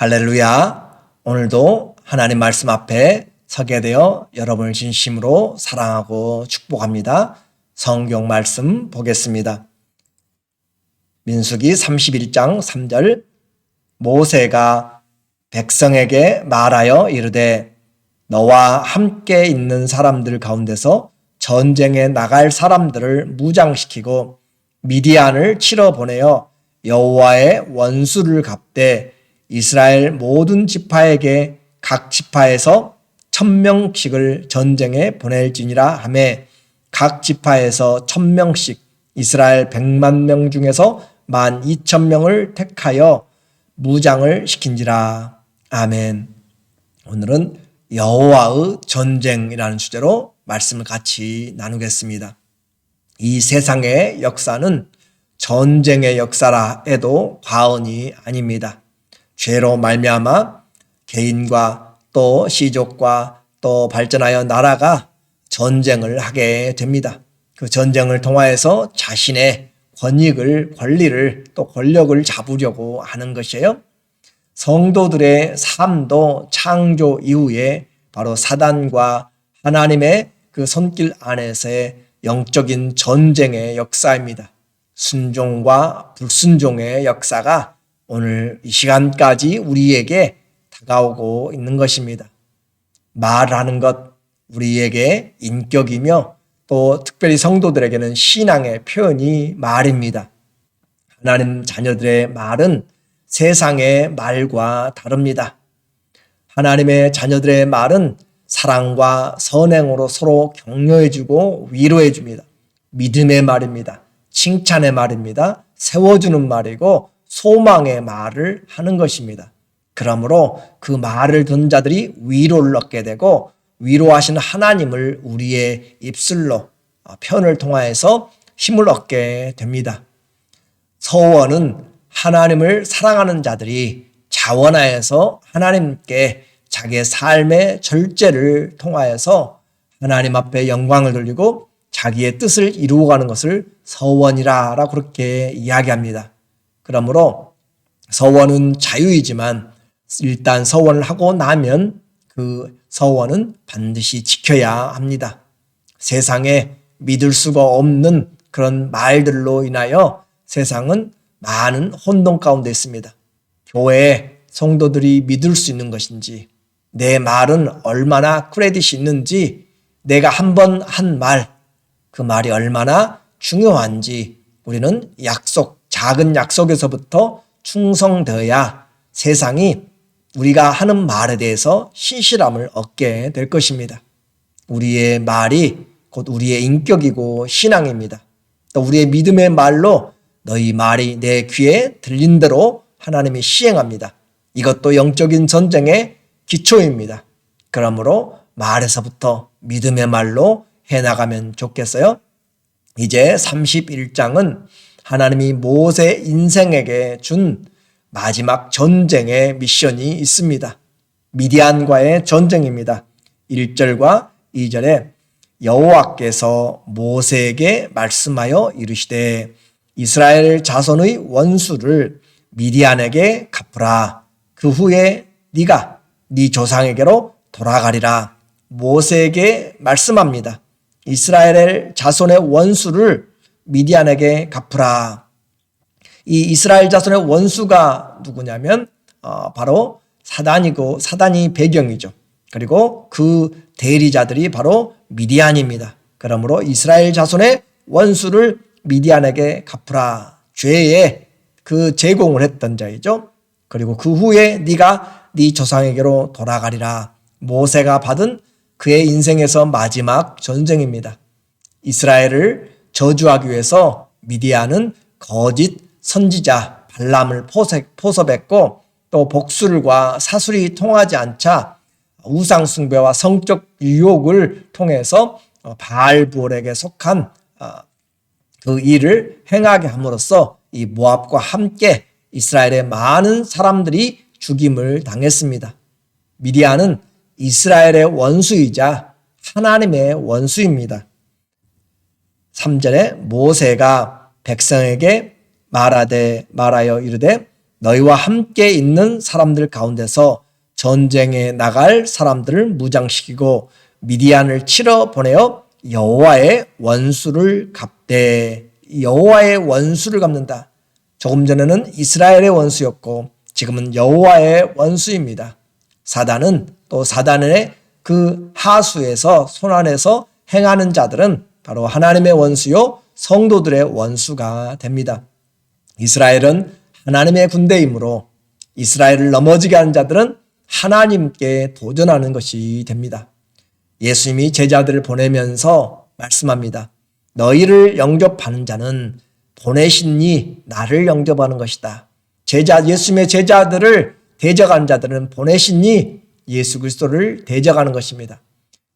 할렐루야. 오늘도 하나님 말씀 앞에 서게 되어 여러분을 진심으로 사랑하고 축복합니다. 성경 말씀 보겠습니다. 민수기 31장 3절 모세가 백성에게 말하여 이르되 너와 함께 있는 사람들 가운데서 전쟁에 나갈 사람들을 무장시키고 미디안을 치러 보내어 여호와의 원수를 갚되 이스라엘 모든 지파에게 각 지파에서 1000명씩을 전쟁에 보낼지니라 하매 각 지파에서 1000명씩 이스라엘 100만 명 중에서 12,000명을 택하여 무장을 시킨지라. 아멘. 오늘은 여호와의 전쟁이라는 주제로 말씀을 같이 나누겠습니다. 이 세상의 역사는 전쟁의 역사라 해도 과언이 아닙니다. 죄로 말미암아 개인과 또 시족과 또 발전하여 나라가 전쟁을 하게 됩니다. 그 전쟁을 통하여서 자신의 권리를 또 권력을 잡으려고 하는 것이에요. 성도들의 삶도 창조 이후에 바로 사단과 하나님의 그 손길 안에서의 영적인 전쟁의 역사입니다. 순종과 불순종의 역사가 오늘 이 시간까지 우리에게 다가오고 있는 것입니다. 말하는 것 우리에게 인격이며 또 특별히 성도들에게는 신앙의 표현이 말입니다. 하나님 자녀들의 말은 세상의 말과 다릅니다. 하나님의 자녀들의 말은 사랑과 선행으로 서로 격려해주고 위로해줍니다. 믿음의 말입니다. 칭찬의 말입니다. 세워주는 말이고 소망의 말을 하는 것입니다. 그러므로 그 말을 듣는 자들이 위로를 얻게 되고 위로하시는 하나님을 우리의 입술로 편을 통하여서 힘을 얻게 됩니다. 서원은 하나님을 사랑하는 자들이 자원하여서 하나님께 자기의 삶의 절제를 통하여서 하나님 앞에 영광을 돌리고 자기의 뜻을 이루어가는 것을 서원이라고 그렇게 이야기합니다. 그러므로 서원은 자유이지만 일단 서원을 하고 나면 그 서원은 반드시 지켜야 합니다. 세상에 믿을 수가 없는 그런 말들로 인하여 세상은 많은 혼돈 가운데 있습니다. 교회 성도들이 믿을 수 있는 것인지, 내 말은 얼마나 크레딧이 있는지, 내가 한 번 한 말, 그 말이 얼마나 중요한지 우리는 작은 약속에서부터 충성되어야 세상이 우리가 하는 말에 대해서 신실함을 얻게 될 것입니다. 우리의 말이 곧 우리의 인격이고 신앙입니다. 또 우리의 믿음의 말로 너희 말이 내 귀에 들린 대로 하나님이 시행합니다. 이것도 영적인 전쟁의 기초입니다. 그러므로 말에서부터 믿음의 말로 해나가면 좋겠어요. 이제 31장은 하나님이 모세 인생에게 준 마지막 전쟁의 미션이 있습니다. 미디안과의 전쟁입니다. 1절과 2절에 여호와께서 모세에게 말씀하여 이르시되 이스라엘 자손의 원수를 미디안에게 갚으라. 그 후에 네가 네 조상에게로 돌아가리라. 모세에게 말씀합니다. 이스라엘 자손의 원수를 미디안에게 갚으라. 이 이스라엘 자손의 원수가 누구냐면 바로 사단이 배경이죠. 그리고 그 대리자들이 바로 미디안입니다. 그러므로 이스라엘 자손의 원수를 미디안에게 갚으라. 죄에 그 제공을 했던 자이죠. 그리고 그 후에 네가 네 조상에게로 돌아가리라. 모세가 받은 그의 인생에서 마지막 전쟁입니다. 이스라엘을 저주하기 위해서 미디안은 거짓 선지자 발람을 포섭했고 또 복술과 사술이 통하지 않자 우상 숭배와 성적 유혹을 통해서 바알부올에게 속한 그 일을 행하게 함으로써 이 모압과 함께 이스라엘의 많은 사람들이 죽임을 당했습니다. 미디안은 이스라엘의 원수이자 하나님의 원수입니다. 3절에 모세가 백성에게 말하여 이르되 너희와 함께 있는 사람들 가운데서 전쟁에 나갈 사람들을 무장시키고 미디안을 치러 보내어 여호와의 원수를 갚되. 여호와의 원수를 갚는다. 조금 전에는 이스라엘의 원수였고 지금은 여호와의 원수입니다. 사단은 또 사단의 그 하수에서 손안에서 행하는 자들은 바로 하나님의 원수요 성도들의 원수가 됩니다. 이스라엘은 하나님의 군대이므로 이스라엘을 넘어지게 하는 자들은 하나님께 도전하는 것이 됩니다. 예수님이 제자들을 보내면서 말씀합니다. 너희를 영접하는 자는 보내신 이 나를 영접하는 것이다. 예수님의 제자들을 대적하는 자들은 보내신 이 예수 그리스도를 대적하는 것입니다.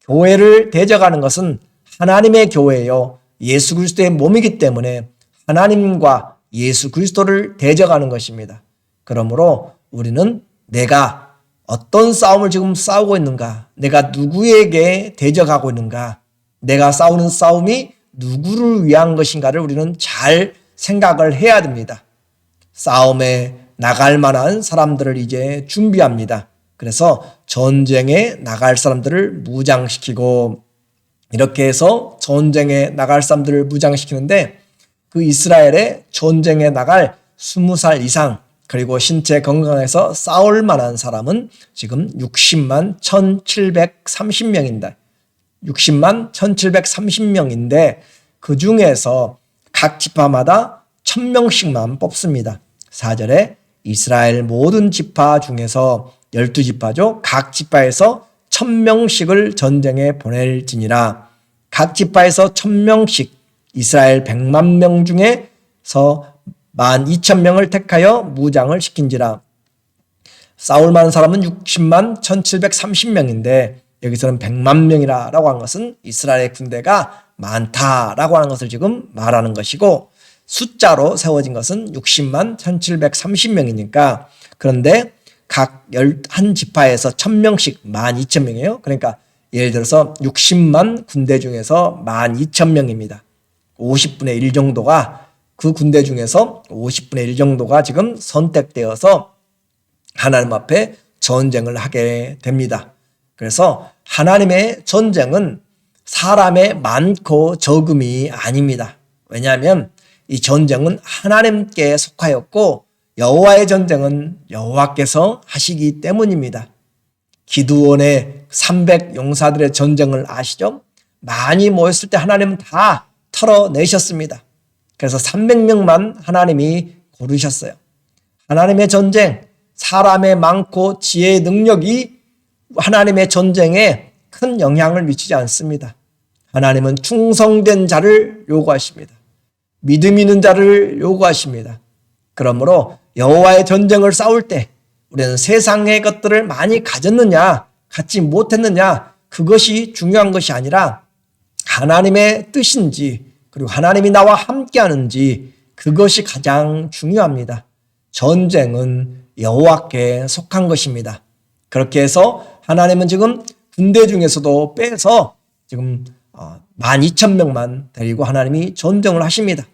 교회를 대적하는 것은 하나님의 교회요 예수 그리스도의 몸이기 때문에 하나님과 예수 그리스도를 대적하는 것입니다. 그러므로 우리는 내가 어떤 싸움을 지금 싸우고 있는가, 내가 누구에게 대적하고 있는가, 내가 싸우는 싸움이 누구를 위한 것인가를 우리는 잘 생각을 해야 됩니다. 싸움에 나갈 만한 사람들을 이제 준비합니다. 그래서 전쟁에 나갈 사람들을 무장시키고 이렇게 해서 전쟁에 나갈 사람들을 무장시키는데 그 이스라엘의 전쟁에 나갈 20살 이상 그리고 신체 건강해서 싸울 만한 사람은 지금 60만 1730명인데 60만 1730명인데 그 중에서 각 지파마다 1000명씩만 뽑습니다. 4절에 이스라엘 모든 지파 중에서 12지파죠. 각 지파에서 1000명씩을 전쟁에 보낼지니라. 각 지파에서 1000명씩 이스라엘 100만 명 중에서 12,000명을 택하여 무장을 시킨지라. 싸울 만한 사람은 60만 1730명인데 여기서는 100만 명이라고 한 것은 이스라엘 군대가 많다라고 하는 것을 지금 말하는 것이고 숫자로 세워진 것은 60만 1730명이니까 그런데 각 11지파에서 1000명씩 12,000명이에요. 그러니까 예를 들어서 60만 군대 중에서 12,000명입니다. 50분의 1 정도가 그 군대 중에서 50분의 1 정도가 지금 선택되어서 하나님 앞에 전쟁을 하게 됩니다. 그래서 하나님의 전쟁은 사람의 많고 적음이 아닙니다. 왜냐하면 이 전쟁은 하나님께 속하였고 여호와의 전쟁은 여호와께서 하시기 때문입니다. 기드온의 300 용사들의 전쟁을 아시죠? 많이 모였을 때 하나님은 다 털어내셨습니다. 그래서 300명만 하나님이 고르셨어요. 하나님의 전쟁, 사람의 많고 지혜의 능력이 하나님의 전쟁에 큰 영향을 미치지 않습니다. 하나님은 충성된 자를 요구하십니다. 믿음 있는 자를 요구하십니다. 그러므로 여호와의 전쟁을 싸울 때 우리는 세상의 것들을 많이 가졌느냐, 갖지 못했느냐, 그것이 중요한 것이 아니라 하나님의 뜻인지 그리고 하나님이 나와 함께하는지 그것이 가장 중요합니다. 전쟁은 여호와께 속한 것입니다. 그렇게 해서 하나님은 지금 군대 중에서도 빼서 지금 12,000명만 데리고 하나님이 전쟁을 하십니다.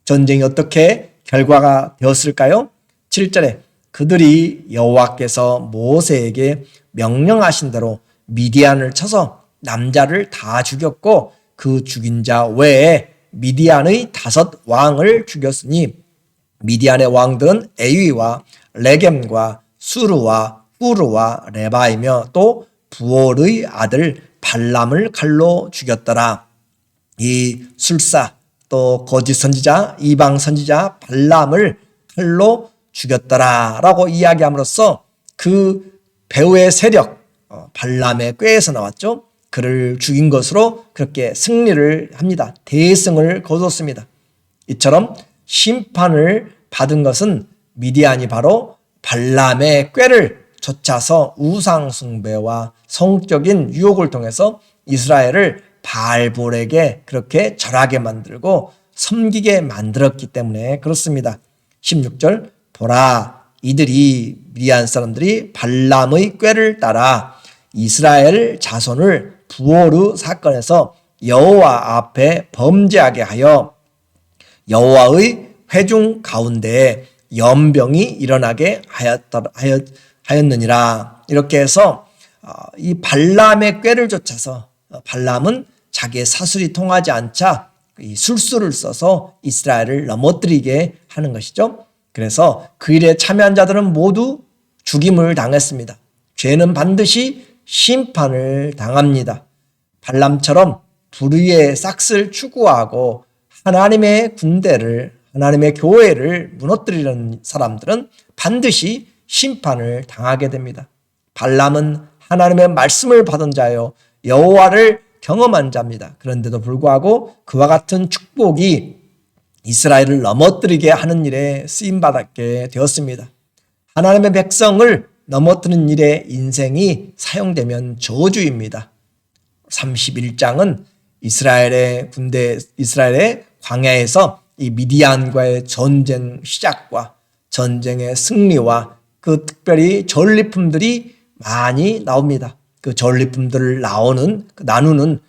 전쟁이 어떻게 결과가 되었을까요? 7절에 그들이 여호와께서 모세에게 명령하신 대로 미디안을 쳐서 남자를 다 죽였고 그 죽인 자 외에 미디안의 5 왕을 죽였으니 미디안의 왕들은 에위와 레겜과 수르와 후르와 레바이며 또 부올의 아들 발람을 칼로 죽였더라. 이 술사 또 거짓 선지자 이방 선지자 발람을 칼로 죽였더라 라고 이야기함으로써 그 배후의 세력 발람의 꾀에서 나왔죠. 그를 죽인 것으로 그렇게 승리를 합니다. 대승을 거뒀습니다. 이처럼 심판을 받은 것은 미디안이 바로 발람의 꾀를 쫓아서 우상 숭배와 성적인 유혹을 통해서 이스라엘을 바알볼에게 그렇게 절하게 만들고 섬기게 만들었기 때문에 그렇습니다. 16절 보라 이들이 미디안 사람들이 발람의 꾀를 따라 이스라엘 자손을 부오르 사건에서 여호와 앞에 범죄하게 하여 여호와의 회중 가운데에 연병이 일어나게 하였느니라. 이렇게 해서 이 발람의 꾀를 쫓아서 발람은 자기의 사술이 통하지 않자 이 술수를 써서 이스라엘을 넘어뜨리게 하는 것이죠. 그래서 그 일에 참여한 자들은 모두 죽임을 당했습니다. 죄는 반드시 심판을 당합니다. 발람처럼 불의의 싹을 추구하고 하나님의 군대를, 하나님의 교회를 무너뜨리는 사람들은 반드시 심판을 당하게 됩니다. 발람은 하나님의 말씀을 받은 자요 여호와를 경험한 자입니다. 그런데도 불구하고 그와 같은 축복이 이스라엘을 넘어뜨리게 하는 일에 쓰임받게 되었습니다. 하나님의 백성을 넘어뜨리는 일에 인생이 사용되면 저주입니다. 31장은 이스라엘의 광야에서 이 미디안과의 전쟁 시작과 전쟁의 승리와 그 특별히 전리품들이 많이 나옵니다. 그 전리품들을 나누는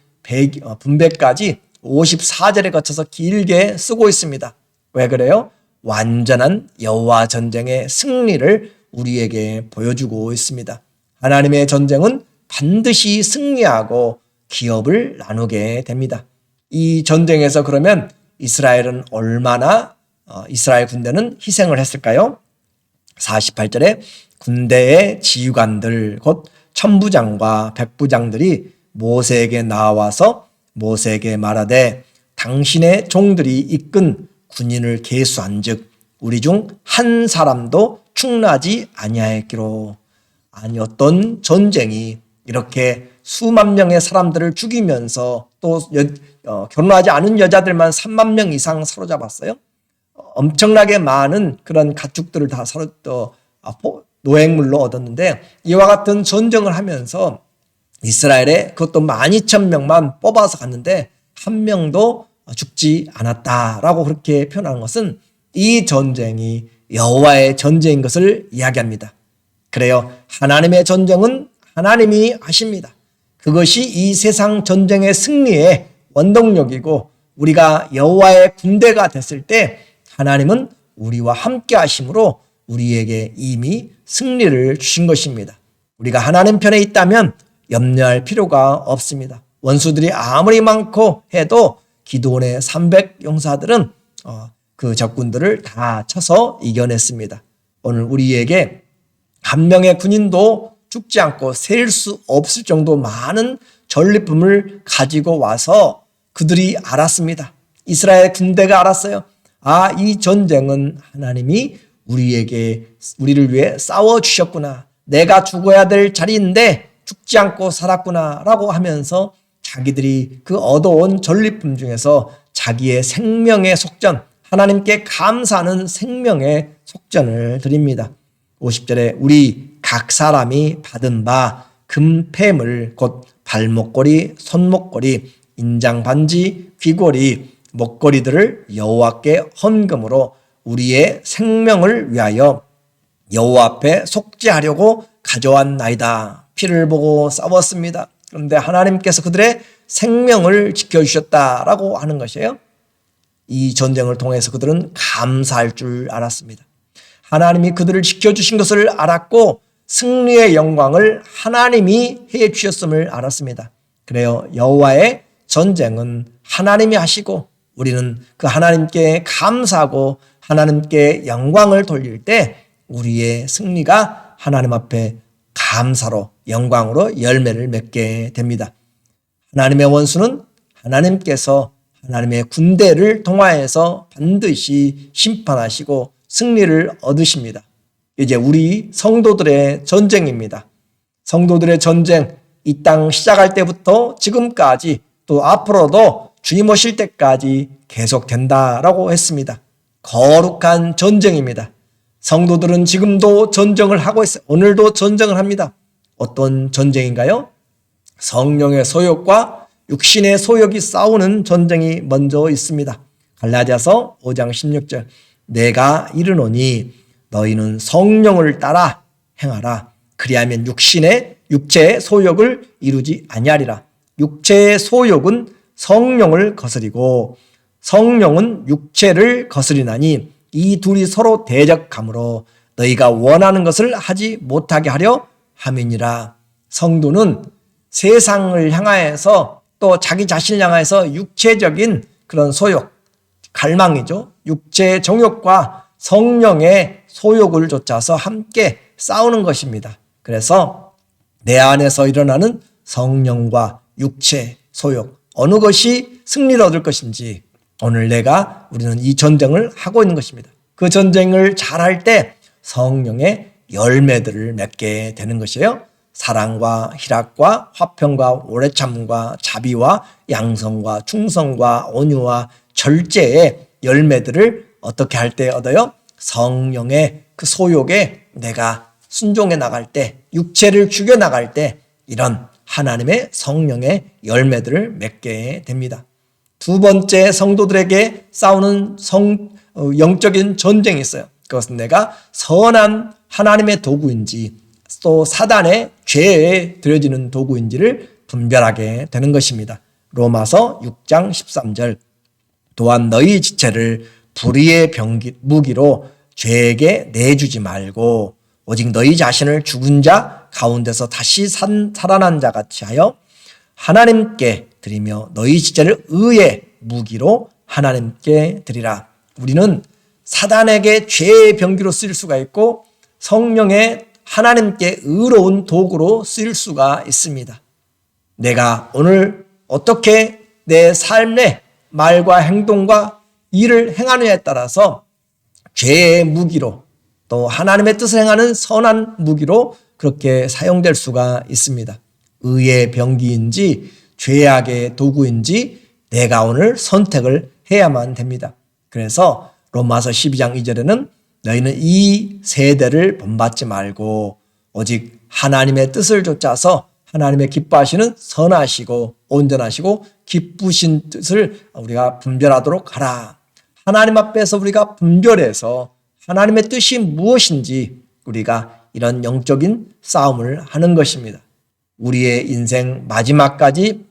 분배까지 54절에 거쳐서 길게 쓰고 있습니다. 왜 그래요? 완전한 여호와 전쟁의 승리를 우리에게 보여주고 있습니다. 하나님의 전쟁은 반드시 승리하고 기업을 나누게 됩니다. 이 전쟁에서 그러면 이스라엘 군대는 희생을 했을까요? 48절에 군대의 지휘관들 곧 천부장과 백부장들이 모세에게 나와서 모세에게 말하되 당신의 종들이 이끈 군인을 계수한즉 우리 중 한 사람도 충나지 아니하였기로. 아니 어떤 전쟁이 이렇게 수만 명의 사람들을 죽이면서 또 결혼하지 않은 여자들만 3만 명 이상 사로잡았어요. 엄청나게 많은 그런 가축들을 다 노획물로 얻었는데 이와 같은 전쟁을 하면서 이스라엘에 그것도 12,000명만 뽑아서 갔는데 한 명도 죽지 않았다라고 그렇게 표현하는 것은 이 전쟁이 여호와의 전쟁인 것을 이야기합니다. 그래요. 하나님의 전쟁은 하나님이 하십니다. 그것이 이 세상 전쟁의 승리의 원동력이고 우리가 여호와의 군대가 됐을 때 하나님은 우리와 함께 하심으로 우리에게 이미 승리를 주신 것입니다. 우리가 하나님 편에 있다면 염려할 필요가 없습니다. 원수들이 아무리 많고 해도 기드온의 300용사들은 그 적군들을 다 쳐서 이겨냈습니다. 오늘 우리에게 한 명의 군인도 죽지 않고 셀 수 없을 정도 많은 전리품을 가지고 와서 그들이 알았습니다. 이스라엘 군대가 알았어요. 이 전쟁은 하나님이 우리를 위해 싸워주셨구나. 내가 죽어야 될 자리인데 죽지 않고 살았구나 라고 하면서 자기들이 그 얻어온 전리품 중에서 자기의 생명의 속전, 하나님께 감사하는 생명의 속전을 드립니다. 50절에 우리 각 사람이 받은 바 금패물 곧 발목걸이, 손목걸이, 인장반지, 귀걸이, 목걸이들을 여호와께 헌금으로 우리의 생명을 위하여 여호와 앞에 속죄하려고 가져왔나이다. 피를 보고 싸웠습니다. 그런데 하나님께서 그들의 생명을 지켜주셨다라고 하는 것이에요. 이 전쟁을 통해서 그들은 감사할 줄 알았습니다. 하나님이 그들을 지켜주신 것을 알았고 승리의 영광을 하나님이 해 주셨음을 알았습니다. 그래요. 여호와의 전쟁은 하나님이 하시고 우리는 그 하나님께 감사하고 하나님께 영광을 돌릴 때 우리의 승리가 하나님 앞에 감사로 영광으로 열매를 맺게 됩니다. 하나님의 원수는 하나님께서 하나님의 군대를 통하여서 반드시 심판하시고 승리를 얻으십니다. 이제 우리 성도들의 전쟁입니다. 성도들의 전쟁, 이 땅 시작할 때부터 지금까지 또 앞으로도 주님 오실 때까지 계속된다라고 했습니다. 거룩한 전쟁입니다. 성도들은 지금도 전쟁을 하고 있어요. 오늘도 전쟁을 합니다. 어떤 전쟁인가요? 성령의 소욕과 육신의 소욕이 싸우는 전쟁이 먼저 있습니다. 갈라디아서 5장 16절 내가 이르노니 너희는 성령을 따라 행하라. 그리하면 육체의 소욕을 이루지 아니하리라. 육체의 소욕은 성령을 거스리고 성령은 육체를 거스리나니 이 둘이 서로 대적함으로 너희가 원하는 것을 하지 못하게 하려 함이니라. 성도는 세상을 향하여서 또 자기 자신을 향하여서 육체적인 그런 소욕, 갈망이죠. 육체의 정욕과 성령의 소욕을 좇아서 함께 싸우는 것입니다. 그래서 내 안에서 일어나는 성령과 육체, 소욕, 어느 것이 승리를 얻을 것인지 오늘 우리는 이 전쟁을 하고 있는 것입니다. 그 전쟁을 잘할 때 성령의 열매들을 맺게 되는 것이에요. 사랑과 희락과 화평과 오래참과 자비와 양성과 충성과 온유와 절제의 열매들을 어떻게 할 때 얻어요? 성령의 그 소욕에 내가 순종해 나갈 때, 육체를 죽여 나갈 때 이런 하나님의 성령의 열매들을 맺게 됩니다. 두 번째, 성도들에게 싸우는 영적인 전쟁이 있어요. 그것은 내가 선한 하나님의 도구인지 또 사단의 죄에 들여지는 도구인지를 분별하게 되는 것입니다. 로마서 6장 13절 또한 너희 지체를 불의의 무기로 죄에게 내주지 말고 오직 너희 자신을 죽은 자 가운데서 다시 살아난 자 같이 하여 하나님께 드리며 너희 지체를 의의 무기로 하나님께 드리라. 우리는 사단에게 죄의 병기로 쓰일 수가 있고 성령의 하나님께 의로운 도구로 쓰일 수가 있습니다. 내가 오늘 어떻게 내 삶의 말과 행동과 일을 행하느냐에 따라서 죄의 무기로 또 하나님의 뜻을 행하는 선한 무기로 그렇게 사용될 수가 있습니다. 의의 병기인지 죄악의 도구인지 내가 오늘 선택을 해야만 됩니다. 그래서 로마서 12장 2절에는 너희는 이 세대를 본받지 말고 오직 하나님의 뜻을 좇아서 하나님의 기뻐하시는 선하시고 온전하시고 기쁘신 뜻을 우리가 분별하도록 하라. 하나님 앞에서 우리가 분별해서 하나님의 뜻이 무엇인지 우리가 이런 영적인 싸움을 하는 것입니다. 우리의 인생 마지막까지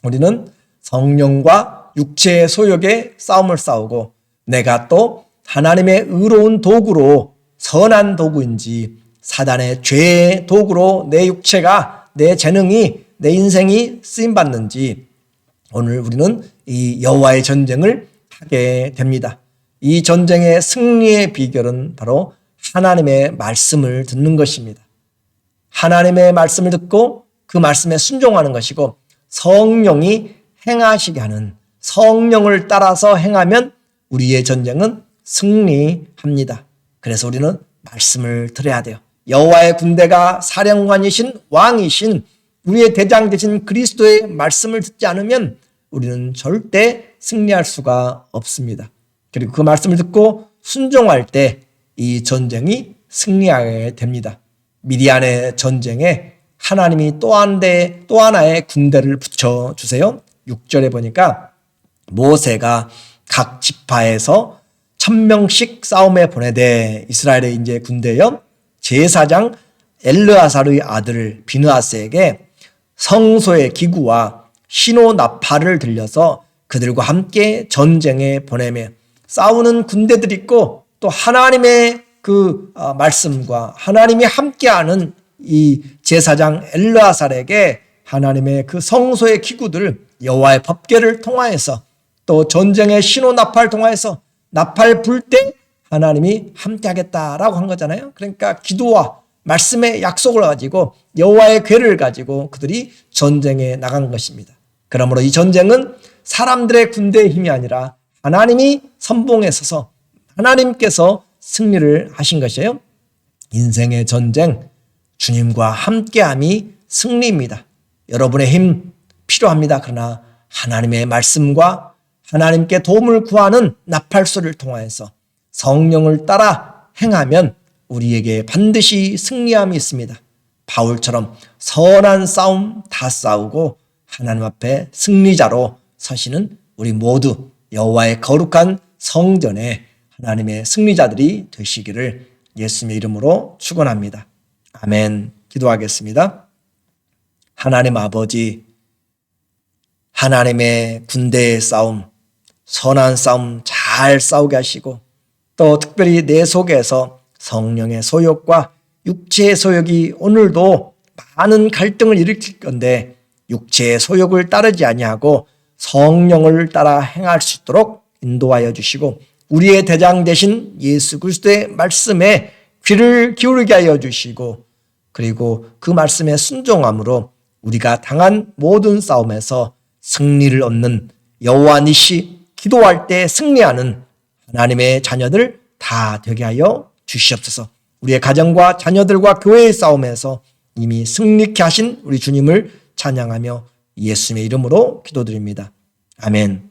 우리는 성령과 육체의 소욕의 싸움을 싸우고 내가 또 하나님의 의로운 도구로 선한 도구인지 사단의 죄의 도구로 내 육체가 내 재능이 내 인생이 쓰임받는지 오늘 우리는 이 여호와의 전쟁을 하게 됩니다. 이 전쟁의 승리의 비결은 바로 하나님의 말씀을 듣는 것입니다. 하나님의 말씀을 듣고 그 말씀에 순종하는 것이고 성령이 행하시게 하는 성령을 따라서 행하면 우리의 전쟁은 승리합니다. 그래서 우리는 말씀을 들어야 돼요. 여호와의 군대가 사령관이신 왕이신 우리의 대장 되신 그리스도의 말씀을 듣지 않으면 우리는 절대 승리할 수가 없습니다. 그리고 그 말씀을 듣고 순종할 때 이 전쟁이 승리하게 됩니다. 미디안의 전쟁에 하나님이 또 하나의 군대를 붙여주세요. 6절에 보니까 모세가 각 지파에서 1000명씩 싸움에 보내되 이스라엘의 이제 군대요. 제사장 엘르아살의 아들 비느하스에게 성소의 기구와 신호 나팔을 들려서 그들과 함께 전쟁에 보내며 싸우는 군대들이 있고 또 하나님의 그 말씀과 하나님이 함께하는 이 제사장 엘르아살에게 하나님의 그 성소의 기구들 여호와의 법궤를 통하여서 또 전쟁의 신호 나팔 통하여서 나팔 불 때 하나님이 함께하겠다라고 한 거잖아요. 그러니까 기도와 말씀의 약속을 가지고 여호와의 궤를 가지고 그들이 전쟁에 나간 것입니다. 그러므로 이 전쟁은 사람들의 군대의 힘이 아니라 하나님이 선봉에 서서 하나님께서 승리를 하신 것이에요. 인생의 전쟁, 주님과 함께함이 승리입니다. 여러분의 힘 필요합니다. 그러나 하나님의 말씀과 하나님께 도움을 구하는 나팔소리를 통하여서 성령을 따라 행하면 우리에게 반드시 승리함이 있습니다. 바울처럼 선한 싸움 다 싸우고 하나님 앞에 승리자로 서시는 우리 모두 여호와의 거룩한 성전에 하나님의 승리자들이 되시기를 예수님의 이름으로 축원합니다. 아멘. 기도하겠습니다. 하나님 아버지, 하나님의 군대의 싸움, 선한 싸움 잘 싸우게 하시고 또 특별히 내 속에서 성령의 소욕과 육체의 소욕이 오늘도 많은 갈등을 일으킬 건데 육체의 소욕을 따르지 아니하고 성령을 따라 행할 수 있도록 인도하여 주시고 우리의 대장 되신 예수 그리스도의 말씀에 귀를 기울이게 하여 주시고 그리고 그 말씀에 순종함으로 우리가 당한 모든 싸움에서 승리를 얻는 여호와 니시 기도할 때 승리하는 하나님의 자녀들 다 되게 하여 주시옵소서. 우리의 가정과 자녀들과 교회의 싸움에서 이미 승리케 하신 우리 주님을 찬양하며 예수님의 이름으로 기도드립니다. 아멘.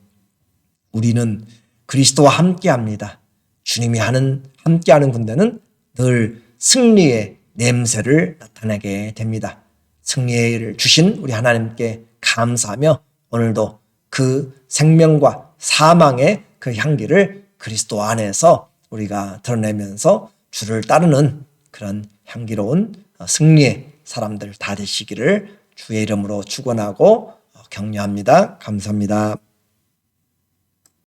우리는 그리스도와 함께합니다. 주님이 함께하는 군대는 늘 승리의 냄새를 나타내게 됩니다. 승리를 주신 우리 하나님께 감사하며 오늘도 그 생명과 사망의 그 향기를 그리스도 안에서 우리가 드러내면서 주를 따르는 그런 향기로운 승리의 사람들 다 되시기를 주의 이름으로 축원하고 격려합니다. 감사합니다.